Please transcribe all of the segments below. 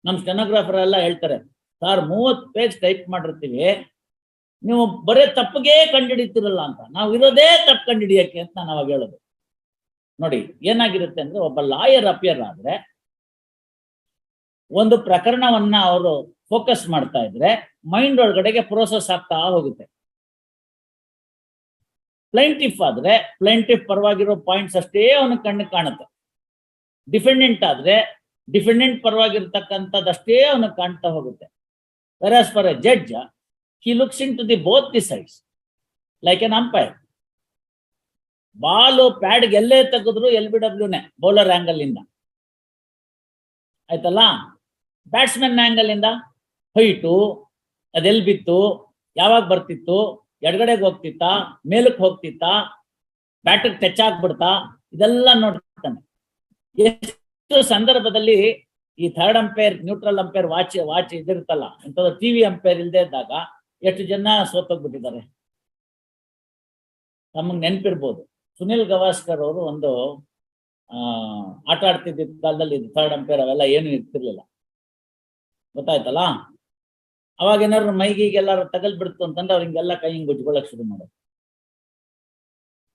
ನಮ್ಮ ಸ್ಟೆನೋಗ್ರಾಫರ್ ಎಲ್ಲ ಹೇಳ್ತಾರೆ, ಸರ್ 30 ಪೇಜ್ ಟೈಪ್ ಮಾಡಿರ್ತೀವಿ, ನೀವು ಬರೀ ತಪ್ಪಿಗೆ ಕಂಡುಹಿಡಿತಿರಲ್ಲ ಅಂತ. ನಾವು ಇರೋದೇ ತಪ್ಪು ಕಂಡುಹಿಡಿಯಕ್ಕೆ ಅಂತ ನಾನು ಅವಾಗ ಹೇಳೋದು. ನೋಡಿ ಏನಾಗಿರುತ್ತೆ ಅಂದ್ರೆ, ಒಬ್ಬ ಲಾಯರ್ ಅಪಿಯರ್ ಆದ್ರೆ ಒಂದು ಪ್ರಕರಣವನ್ನ ಅವರು ಫೋಕಸ್ ಮಾಡ್ತಾ ಇದ್ರೆ ಮೈಂಡ್ ಒಳಗಡೆಗೆ ಪ್ರೋಸೆಸ್ ಆಗ್ತಾ ಹೋಗುತ್ತೆ. ಪ್ಲೇಂಟಿಫ್ ಆದ್ರೆ ಪ್ಲೇಂಟಿಫ್ ಪರವಾಗಿರೋ ಪಾಯಿಂಟ್ಸ್ ಅಷ್ಟೇ ಅವನ ಕಣ್ಣು ಕಾಣುತ್ತೆ. ಡಿಫೆಂಡೆಂಟ್ ಆದ್ರೆ ಡಿಫೆಂಡೆಂಟ್ ಪರವಾಗಿರ್ತಕ್ಕಂಥದ್ದಷ್ಟೇ ಅವನಿಗೆ ಕಾಣ್ತಾ ಹೋಗುತ್ತೆ. whereas for a judge he looks into the both the sides like an umpire. Balu ಪ್ಯಾಡ್ಗೆ ಎಲ್ಲೇ ತೆಗೆದ್ರು LBWನೇ ಬೌಲರ್ ಆಂಗಲ್ ಇಂದ, ಆಯ್ತಲ್ಲ. ಬ್ಯಾಟ್ಸ್ಮನ್ ಆಂಗಲ್ ಇಂದ ಹೈಟು, ಅದೆಲ್ ಬಿತ್ತು, ಯಾವಾಗ ಬರ್ತಿತ್ತು, ಎಡಗಡೆಗೆ ಹೋಗ್ತಿತ್ತ, ಮೇಲಕ್ಕೆ ಹೋಗ್ತಿತ್ತ, ಬ್ಯಾಟಿಗೆ ಟಚ್ ಆಗ್ಬಿಡ್ತಾ, ಇದೆಲ್ಲ ನೋಡ್ತಾನೆ. ಎಷ್ಟು ಸಂದರ್ಭದಲ್ಲಿ ಈ third umpire, neutral umpire watch ಇದಿರುತ್ತಲ್ಲ, ಇಂಥದ್ದು ಟಿವಿ ಅಂಪೈರ್ ಇಲ್ಲದೆ ಇದ್ದಾಗ ಎಷ್ಟು ಜನ ಸೋತೋಗ್ಬಿಟ್ಟಿದ್ದಾರೆ. ನಮಗೆ ನೆನಪಿರ್ಬೋದು, ಸುನಿಲ್ ಗವಾಸ್ಕರ್ ಅವರು ಒಂದು ಆಟ ಆಡ್ತಿದ್ದ ಕಾಲದಲ್ಲಿ ಥರ್ಡ್ ಅಂಪೈರ್ ಅವೆಲ್ಲ ಏನು ಇರ್ತಿರ್ಲಿಲ್ಲ, ಗೊತ್ತಾಯ್ತಲ್ಲ. ಅವಾಗ ಏನಾದ್ರು ಮೈಗಿಗೆ ಎಲ್ಲಾರು ತಗಲ್ಬಿಡ್ತು ಅಂತಂದ್ರೆ ಅವ್ರು ಹಿಂಗೆಲ್ಲ ಕೈ ಹಿಂಗ್ ಗುಜ್ಕೊಳಕ್ ಶುರು ಮಾಡೋದು,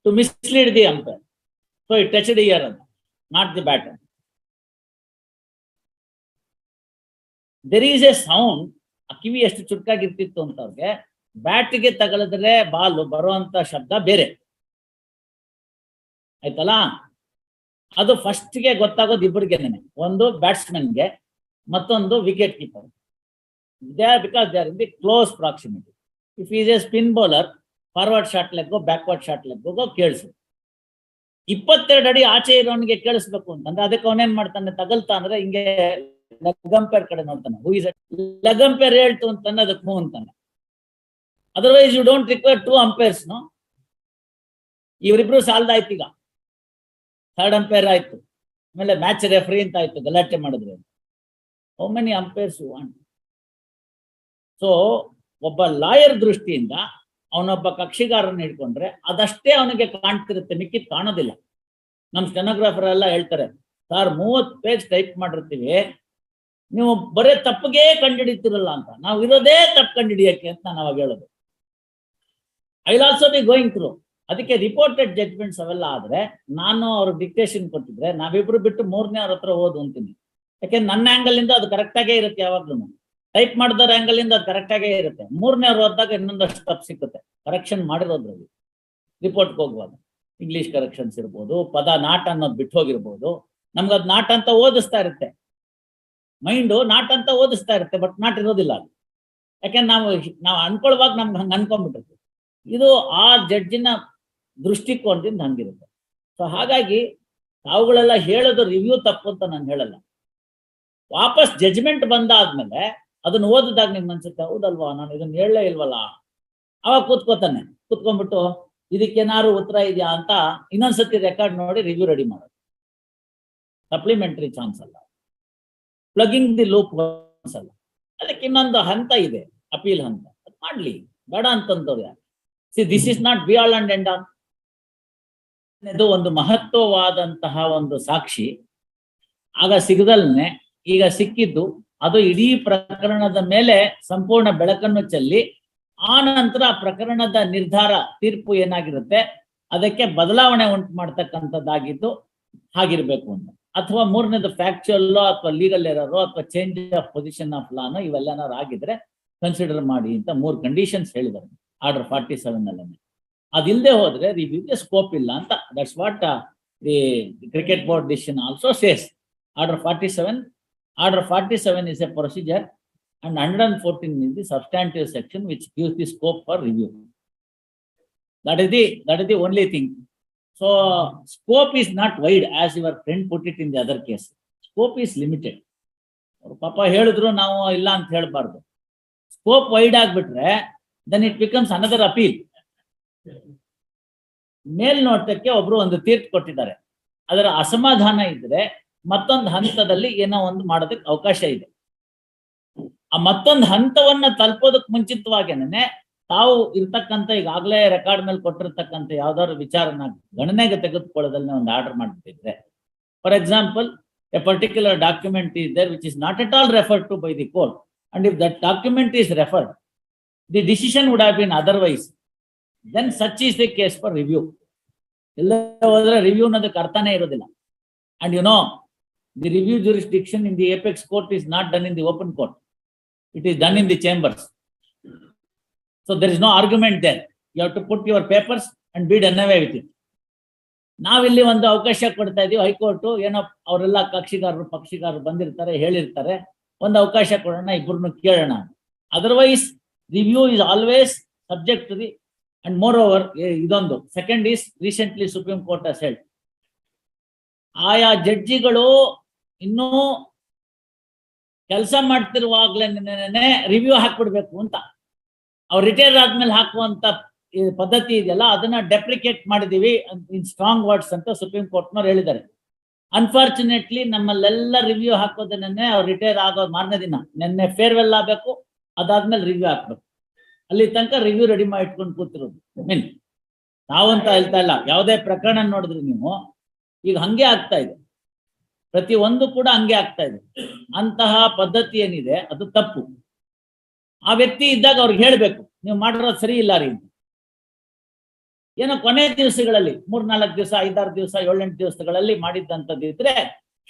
to mislead the umpire. So it touched ear ಅಂತ, not the bat. There is a sound. ಆ ಕಿವಿ ಎಷ್ಟು ಚುಟ್ಕಾಗಿರ್ತಿತ್ತು ಅಂತ ಅವ್ರಿಗೆ, ಬ್ಯಾಟ್ಗೆ ತಗಲಿದ್ರೆ ಬಾಲು ಬರುವಂತ ಶಬ್ದ ಬೇರೆ, ಆಯ್ತಲ್ಲ. ಅದು ಫಸ್ಟ್ಗೆ ಗೊತ್ತಾಗೋದು ಇಬ್ಬರಿಗೆನೆ, ಒಂದು ಬ್ಯಾಟ್ಸ್ಮನ್ಗೆ, ಮತ್ತೊಂದು wicket keeper. Because they are in the close proximity. If is a spin bowler, forward shot ಲೆಗ್ಗೋ ಬ್ಯಾಕ್ವರ್ಡ್ ಶಾಟ್ ಲೆಗ್ಗೋ ಕೇಳಿಸು. 22 ಅಡಿ ಆಚೆ ಇರೋನಿಗೆ ಕೇಳಿಸ್ಬೇಕು ಅಂತಂದ್ರೆ ಅದಕ್ಕೆ ಅವನೇನ್ ಮಾಡ್ತಾನೆ, ತಗಲ್ತಾ ಅಂದ್ರೆ ಹಿಂಗೆ ಲೆಗ್ ಅಂಪೈರ್ ಕಡೆ ನೋಡ್ತಾನೆ. ಹೂ ಇಸ್ ಲೆಗ್ ಅಂಪೈರ್ ಹೇಳ್ತು ಅಂತಂದ್ರೆ ಅದಕ್ಕೆ ಹೂ ಅಂತಾನೆ. Otherwise you don't require 2 umpires. ಇವರಿಬ್ರು ಸಾಲದಾಯ್ತು. ಈಗ ಥರ್ಡ್ ಅಂಪೈರ್ ಆಯ್ತು, ಆಮೇಲೆ ಮ್ಯಾಚ್ ರೆಫ್ರಿ ಅಂತ ಆಯ್ತು, ಗಲಾಟೆ ಮಾಡಿದ್ರೆ. How many umpires you want? So ಒಬ್ಬ ಲಾಯರ್ ದೃಷ್ಟಿಯಿಂದ ಅವನೊಬ್ಬ ಕಕ್ಷಿಗಾರನ ಹಿಡ್ಕೊಂಡ್ರೆ ಅದಷ್ಟೇ ಅವನಿಗೆ ಕಾಣ್ತಿರುತ್ತೆ, ಮಿಕ್ಕಿದ್ ಕಾಣೋದಿಲ್ಲ. ನಮ್ಮ ಸ್ಟೆನೋಗ್ರಾಫರ್ ಎಲ್ಲ ಹೇಳ್ತಾರೆ, ಸರ್ 30 ಪೇಜ್ ಟೈಪ್ ಮಾಡಿರ್ತೀವಿ, ನೀವು ಬರೀ ತಪ್ಪಿಗೆ ಕಂಡುಹಿಡಿತಿರಲ್ಲ ಅಂತ. ನಾವು ಇರೋದೇ ತಪ್ಪು ಕಂಡುಹಿಡಿಯಕ್ಕೆ ಅಂತ ನಾನು ಅವಾಗ ಹೇಳೋದು. I will also be going through. ಅದಕ್ಕೆ ರಿಪೋರ್ಟೆಡ್ ಜಡ್ಜ್ಮೆಂಟ್ಸ್ ಅವೆಲ್ಲ ಆದ್ರೆ ನಾನು ಅವ್ರ ಡಿಕ್ಟೇಷನ್ ಕೊಟ್ಟಿದ್ರೆ ನಾವಿಬ್ರು ಬಿಟ್ಟು 3ನೇ ಅವ್ರ ಹತ್ರ ಓದು ಅಂತೀನಿ. ಯಾಕೆಂದ್ರೆ ನನ್ನ ಆಂಗಲ್ ಇಂದ ಅದು ಕರೆಕ್ಟ್ ಆಗೇ ಇರುತ್ತೆ. ಯಾವಾಗ್ಲೂ ಟೈಪ್ ಮಾಡಿದವ್ರ ಆಂಗಲ್ ಇಂದ ಅದು ಕರೆಕ್ಟ್ ಆಗೇ ಇರುತ್ತೆ. 3ನೇ ಅವ್ರು ಓದಿದಾಗ ಇನ್ನೊಂದಷ್ಟು ತಪ್ಪು ಸಿಕ್ಕುತ್ತೆ, ಕರೆಕ್ಷನ್ ಮಾಡಿರೋದ್ರಲ್ಲಿ. ರಿಪೋರ್ಟ್ಗೆ ಹೋಗುವಾಗ ಇಂಗ್ಲಿಷ್ ಕರೆಕ್ಷನ್ಸ್ ಇರ್ಬೋದು, ಪದ ನಾಟ್ ಅನ್ನೋದು ಬಿಟ್ಟು ಹೋಗಿರ್ಬೋದು. ನಮ್ಗೆ ಅದು ನಾಟ್ ಅಂತ ಓದಿಸ್ತಾ ಇರುತ್ತೆ, ಮೈಂಡು ನಾಟ್ ಅಂತ ಓದಿಸ್ತಾ ಇರುತ್ತೆ, ಬಟ್ ನಾಟ್ ಇರೋದಿಲ್ಲ ಅದು. ಯಾಕೆಂದ್ರೆ ನಾವು ಅನ್ಕೊಳ್ಳುವಾಗ ನಮ್ಗೆ ಹಂಗೆ ಅನ್ಕೊಂಡ್ಬಿಟ್ಟಿರ್ತೀವಿ. ಇದು ಆ ಜಡ್ಜಿನ ದೃಷ್ಟಿಕೋನದಿಂದ ಹಂಗಿರುತ್ತೆ. ಸೊ ಹಾಗಾಗಿ ತಾವುಗಳೆಲ್ಲ ಹೇಳೋದು ರಿವ್ಯೂ ತಪ್ಪು ಅಂತ ನಾನು ಹೇಳಲ್ಲ. ವಾಪಸ್ ಜಡ್ಜ್ಮೆಂಟ್ ಬಂದಾದ್ಮೇಲೆ ಅದನ್ನ ಓದಿದಾಗ ನಿಮ್ಗೆ ಅನ್ಸುತ್ತೆ, ಹೌದಲ್ವಾ ನಾನು ಇದನ್ನ ಹೇಳಲೇ ಇಲ್ವಲ್ಲ. ಅವಾಗ ಕೂತ್ಕೊಂಡ್ಬಿಟ್ಟು ಇದಕ್ಕೇನಾದ್ರು ಉತ್ತರ ಇದೆಯಾ ಅಂತ ಇನ್ನೊಂದ್ಸತಿ ರೆಕಾರ್ಡ್ ನೋಡಿ ರಿವ್ಯೂ ರೆಡಿ ಮಾಡೋದು. ಸಪ್ಲಿಮೆಂಟರಿ ಚಾನ್ಸ್ ಅಲ್ಲ, ಪ್ಲಗಿಂಗ್ ದಿ ಲೂಪ್ ಅಲ್ಲ. ಅದಕ್ಕೆ ಇನ್ನೊಂದು ಹಂತ ಇದೆ, ಅಪೀಲ್ ಹಂತ. ಅದು ಮಾಡ್ಲಿ, ಬೇಡ ಅಂತಂದವ್ರು ಯಾರು? C, this is not be all and end all. ಇದು ಒಂದು ಮಹತ್ವವಾದಂತಹ ಒಂದು ಸಾಕ್ಷಿ. ಆಗ ಸಿಗದಲ್ನೆ ಈಗ ಸಿಕ್ಕಿದ್ದು ಅದು ಇಡೀ ಪ್ರಕರಣದ ಮೇಲೆ ಸಂಪೂರ್ಣ ಬೆಳಕನ್ನು ಚೆಲ್ಲಿ ಆ ನಂತರ ಆ ಪ್ರಕರಣದ ನಿರ್ಧಾರ, ತೀರ್ಪು ಏನಾಗಿರುತ್ತೆ ಅದಕ್ಕೆ ಬದಲಾವಣೆ ಉಂಟು ಮಾಡ್ತಕ್ಕಂಥದ್ದಾಗಿದ್ದು ಹಾಗಿರ್ಬೇಕು ಅಂತ. ಅಥವಾ 3ನೇದು ಫ್ಯಾಕ್ಚುಯಲ್ಲೋ ಅಥವಾ ಲೀಗಲ್ ಎರರೋ ಅಥವಾ ಚೇಂಜ್ ಆಫ್ ಪೊಸಿಷನ್ ಆಫ್ ಲಾನೋ ಇವೆಲ್ಲನಾರು ಆಗಿದ್ರೆ ಕನ್ಸಿಡರ್ ಮಾಡಿ ಅಂತ 3 ಕಂಡೀಷನ್ಸ್ ಹೇಳಿದ್ದಾರೆ ಆರ್ಡರ್ 47 ಅಲ್ಲೇ. ಅದಿಲ್ಲದೆ ಹೋದ್ರೆ ರಿವ್ಯೂಗೆ ಸ್ಕೋಪ್ ಇಲ್ಲ ಅಂತ. That's what the cricket board decision also says. Order 47 is a procedure and 114 is the substantive section which gives the scope for review. That is the only thing. So scope is not wide as your friend put it in the other case. Scope is limited. ಪಾಪ ಹೇಳಿದ್ರು ನಾವು ಇಲ್ಲ ಅಂತ ಹೇಳಬಾರ್ದು. Scope wide ಆಗ್ಬಿಟ್ರೆ then it becomes another appeal. ಮೇಲ್ನೋಟಕ್ಕೆ ಒಬ್ರು ಒಂದು ತೀರ್ಪು ಕೊಟ್ಟಿದ್ದಾರೆ, ಅದರ ಅಸಮಾಧಾನ ಇದ್ರೆ ಮತ್ತೊಂದು ಹಂತದಲ್ಲಿ ಏನೋ ಒಂದು ಮಾಡೋದಕ್ಕೆ ಅವಕಾಶ ಇದೆ. ಆ ಮತ್ತೊಂದು ಹಂತವನ್ನ ತಲುಪೋದಕ್ಕೆ ಮುಂಚಿತವಾಗೇನೆ ತಾವು ಇರ್ತಕ್ಕಂಥ ಈಗಾಗಲೇ ರೆಕಾರ್ಡ್ ಮೇಲೆ ಕೊಟ್ಟಿರ್ತಕ್ಕಂಥ ಯಾವ್ದಾದ್ರು ವಿಚಾರನ ಗಣನೆಗೆ ತೆಗೆದುಕೊಳ್ಳೋದನ್ನ ಒಂದು ಆರ್ಡರ್ ಮಾಡ್ಬಿಟ್ಟಿದ್ರೆ, for example a particular document is there which is not at all referred to by the court, and if that document is referred, the decision would have been otherwise, then such is the case for review. ಎಲ್ಲ ಹೋದ್ರೆ review ಅನ್ನೋದಕ್ಕೆ ಅರ್ಥನೇ ಇರೋದಿಲ್ಲ. And you know, the review jurisdiction in the apex court is not done in the open court. It is done in the chambers. So there is no argument there. You have to put your papers and be done away with it. ನಾವಿಲ್ಲಿ ಒಂದು ಅವಕಾಶ ಕೊಡ್ತಾ ಇದೀವಿ, high court ಏನೋ ಅವರೆಲ್ಲ ಕಕ್ಷಿಗಾರರು ಪಕ್ಷಿಗಾರರು ಬಂದಿರ್ತಾರೆ, ಹೇಳಿರ್ತಾರೆ, ಒಂದು ಅವಕಾಶ ಕೊಡೋಣ, ಇಬ್ಬರನ್ನು ಕೇಳೋಣ. Otherwise review is always subject to the, and moreover ಇದೊಂದು second is recently supreme court has held, ಆಯಾ ಜಡ್ಜಿಗಳು ಇನ್ನೂ ಕೆಲಸ ಮಾಡ್ತಿರುವಾಗ್ಲೇನೆ ರಿವ್ಯೂ ಹಾಕ್ಬಿಡ್ಬೇಕು ಅಂತ, ಅವ್ರು ರಿಟೈರ್ ಆದ್ಮೇಲೆ ಹಾಕುವಂತ ಪದ್ಧತಿ ಇದೆಯಲ್ಲ, ಅದನ್ನ ಡೆಪ್ರಿಕೇಟ್ ಮಾಡಿದೀವಿ ಇನ್ ಸ್ಟ್ರಾಂಗ್ ವರ್ಡ್ಸ್ ಅಂತ ಸುಪ್ರೀಂ ಕೋರ್ಟ್ನವ್ರು ಹೇಳಿದ್ದಾರೆ. ಅನ್ಫಾರ್ಚುನೇಟ್ಲಿ ನಮ್ಮಲ್ಲೆಲ್ಲ ರಿವ್ಯೂ ಹಾಕೋದನ್ನೇ ಅವ್ರು ರಿಟೈರ್ ಆಗೋ ಮಾರನೇ ದಿನ ನೆನ್ನೆ ಫೇರ್ವೆಲ್ ಆಗ್ಬೇಕು, ಅದಾದ್ಮೇಲೆ ರಿವ್ಯೂ ಹಾಕ್ಬೇಕು. ಅಲ್ಲಿ ತನಕ ರಿವ್ಯೂ ರೆಡಿ ಮಾಡಿ ಇಟ್ಕೊಂಡು ಕೂತಿರೋದು. ಮೀನ್ ನಾವಂತ ಹೇಳ್ತಾ ಇಲ್ಲ, ಯಾವುದೇ ಪ್ರಕರಣ ನೋಡಿದ್ರಿ ನೀವು, ಈಗ ಹಂಗೆ ಆಗ್ತಾ ಇದೆ, ಪ್ರತಿ ಒಂದು ಕೂಡ ಹಂಗೆ ಆಗ್ತಾ ಇದೆ. ಅಂತಹ ಪದ್ಧತಿ ಏನಿದೆ ಅದು ತಪ್ಪು. ಆ ವ್ಯಕ್ತಿ ಇದ್ದಾಗ ಅವ್ರಿಗೆ ಹೇಳ್ಬೇಕು, ನೀವು ಮಾಡಿರೋದು ಸರಿ ಇಲ್ಲ ರೀ ಅಂತ. ಏನೋ ಕೊನೆ ದಿವಸಗಳಲ್ಲಿ 3-4 ದಿವಸ, 5-6 ದಿವಸ, 7-8 ದಿವಸಗಳಲ್ಲಿ ಮಾಡಿದ್ದಂಥದ್ದಿದ್ರೆ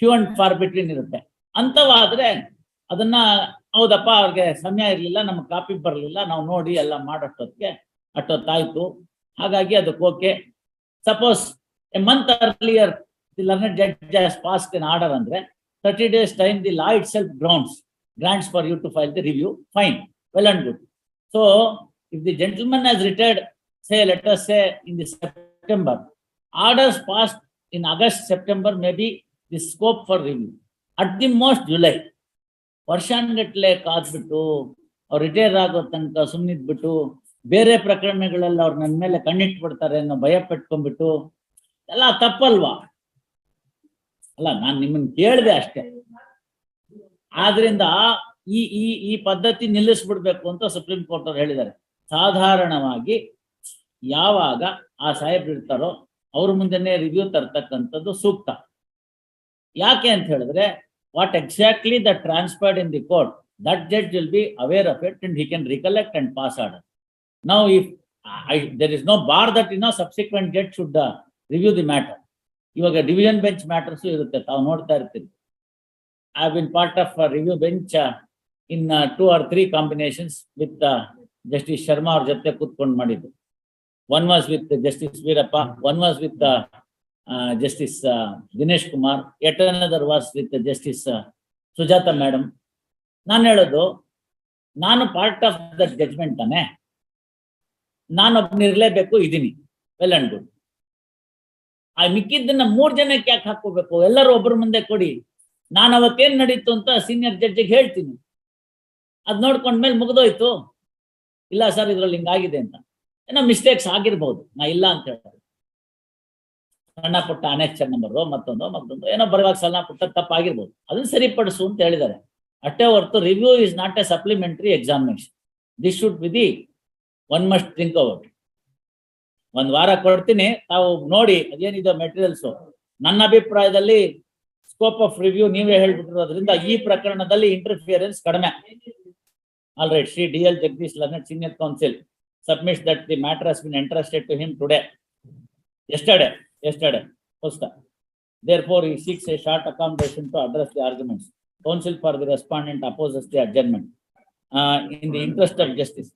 ಫ್ಯೂ ಅಂಡ್ ಫಾರ್ ಬಿಟ್ವೀನ್ ಇರುತ್ತೆ. ಅಂತವಾದ್ರೆ ಅದನ್ನ ಹೌದಪ್ಪ ಅವ್ರಿಗೆ ಸಮಯ ಇರಲಿಲ್ಲ, ನಮ್ಗೆ ಕಾಪಿ ಬರಲಿಲ್ಲ, ನಾವು ನೋಡಿ ಎಲ್ಲ ಮಾಡೋಷ್ಟೊತ್ತಿಗೆ ಅಷ್ಟೊತ್ತಾಯ್ತು, ಹಾಗಾಗಿ ಅದಕ್ಕೆ okay. Suppose A month earlier the learned judge has passed an order ಅಂದ್ರೆ 30 days time the law itself grants for you to file the review, fine, well and good. So if the gentleman has retired, say let us say in the September, orders passed in August, September may be the scope for review, at the most July. ವರ್ಷಾನ್ಗಟ್ಲೆ ಕಾದ್ಬಿಟ್ಟು ಅವ್ರು retire ಆಗೋ ತನಕ ಸುಮ್ಮನಿದ್ಬಿಟ್ಟು ಬೇರೆ ಪ್ರಕರಣಗಳೆಲ್ಲ ಅವ್ರು ನನ್ನ ಮೇಲೆ ಕಣ್ಣಿಟ್ಬಿಡ್ತಾರೆ ಅನ್ನೋ ಭಯ ಪಟ್ಕೊಂಡ್ಬಿಟ್ಟು ಎಲ್ಲ ತಪ್ಪಲ್ವಾ? ಅಲ್ಲ, ನಾನು ನಿಮ್ಮನ್ನ ಕೇಳಿದೆ ಅಷ್ಟೇ. ಆದ್ರಿಂದ ಈ ಈ ಈ ಪದ್ಧತಿ ನಿಲ್ಲಿಸ್ಬಿಡ್ಬೇಕು ಅಂತ ಸುಪ್ರೀಂ ಕೋರ್ಟ್ ಅವ್ರು ಹೇಳಿದ್ದಾರೆ. ಸಾಧಾರಣವಾಗಿ ಯಾವಾಗ ಆ ಸಾಹೇಬ್ರು ಇರ್ತಾರೋ ಅವ್ರ ಮುಂದೆನೆ ರಿವ್ಯೂ ತರ್ತಕ್ಕಂಥದ್ದು ಸೂಕ್ತ. ಯಾಕೆ ಅಂತ ಹೇಳಿದ್ರೆ, what exactly that transpired in the court, that judge will be aware of it and he can recollect and pass order. Now if there is no bar that subsequent judge should review the matter. ಇವಾಗ division bench matters ಇರುತ್ತೆ, ತಾವು ನೋಡ್ತಾ ಇರ್ತೀವಿ. I have been part of review bench in 2 or 3 combinations with justice Sharma ಅವ್ರ ಜೊತೆ ಕೂತ್ಕೊಂಡು ಮಾಡಿದ್ದು. One was with Justice Veerappa, one was with Justice Dinesh Kumar, yet another was with Justice Sujata Madam. ನಾನು ಹೇಳೋದು, ನಾನು ಪಾರ್ಟ್ ಆಫ್ ದಟ್ ಜಡ್ಜ್ಮೆಂಟ್ ತಾನೆ, ನಾನೊಬ್ಬನ ಇರಲೇಬೇಕು, ಇದೀನಿ, ವೆಲ್ ಅಂಡ್ ಗುಡ್. ಆ ಮಿಕ್ಕಿದ್ದನ್ನ 3 ಜನಕ್ಕೆ ಯಾಕೆ ಹಾಕೋಬೇಕು? ಎಲ್ಲರೂ ಒಬ್ಬರ ಮುಂದೆ ಕೊಡಿ, ನಾನು ಅವತ್ತೇನ್ ನಡೀತು ಅಂತ ಸೀನಿಯರ್ ಜಡ್ಜಿಗೆ ಹೇಳ್ತೀನಿ, ಅದ್ ನೋಡ್ಕೊಂಡ್ಮೇಲೆ ಮುಗಿದೋಯ್ತು. ಇಲ್ಲ ಸರ್ ಇದ್ರಲ್ಲಿ ಹಿಂಗಾಗಿದೆ ಅಂತ, ಏನೋ ಮಿಸ್ಟೇಕ್ಸ್ ಆಗಿರ್ಬೋದು, ನಾ ಇಲ್ಲ ಅಂತ ಹೇಳ್ತಾರೆ. ಸಣ್ಣ ಪುಟ್ಟ ಅನೆಕ್ಷರ್ ನಂಬರು ಮತ್ತೊಂದು ಏನೋ ಬರುವಾಗ ಸಣ್ಣ ಪುಟ್ಟ ತಪ್ಪಾಗಿರ್ಬೋದು, ಅದನ್ನ ಸರಿಪಡಿಸು ಅಂತ ಹೇಳಿದ್ದಾರೆ. ಅಷ್ಟೇ ಹೊರತು review is not A supplementary examination. This should be the one must think out. 1 ವಾರ ಕೊಡ್ತೀನಿ, ತಾವು ನೋಡಿ ಅದೇನಿದೆ ಮೆಟೀರಿಯಲ್ಸು. ನನ್ನ ಅಭಿಪ್ರಾಯದಲ್ಲಿ ಸ್ಕೋಪ್ ಆಫ್ ರಿವ್ಯೂ ನೀವೇ ಹೇಳ್ಬಿಟ್ಟಿರೋದ್ರಿಂದ ಈ ಪ್ರಕರಣದಲ್ಲಿ ಇಂಟರ್ಫಿಯರೆನ್ಸ್ ಕಡಿಮೆ. All right, Shri DL Jagdish Learned, Senior Counsel, submits that the matter has been entrusted to him today. Yesterday, post. Therefore, he seeks a short accommodation to address the arguments. Counsel for the respondent opposes the adjournment. In the interest of justice,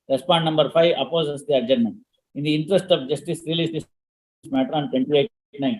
respondent number 5 opposes the adjournment. In the interest of justice, release this matter on 28/9.